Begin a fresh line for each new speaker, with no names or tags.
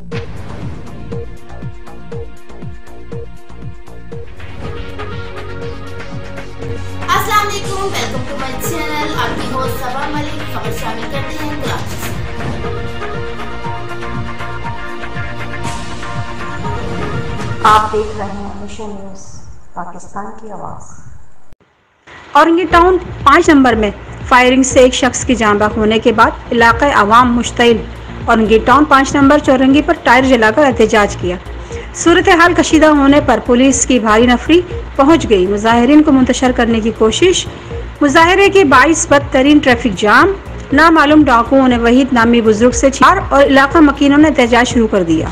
अस्सलाम वालेकुम, welcome to my channel. आपकी होस्ट सबा मलिक। खबर शामिल करते हैं कराची से।
आप देख रहे हैं मिशन न्यूज़, पाकिस्तान की आवाज़।
औरंगी टाउन 5 नंबर में फायरिंग से एक शख्स की जान बहक होने के बाद इलाका अवाम मुश्तइल। औरंगी टाउन 5 नंबर चौरंगी पर टायर जलाकर एहतजाज किया। सूरत हाल कशीदा होने पर पुलिस की भारी नफरी पहुंच गई। मुजाहिरीन को मुंतशर करने की कोशिश। मुजाहरे के 22 बदतरीन ट्रैफिक जाम। नामालूम डाकुओं ने वहीद नामी बुजुर्ग से छीन और इलाका मकीनों ने एहतजाज शुरू कर दिया।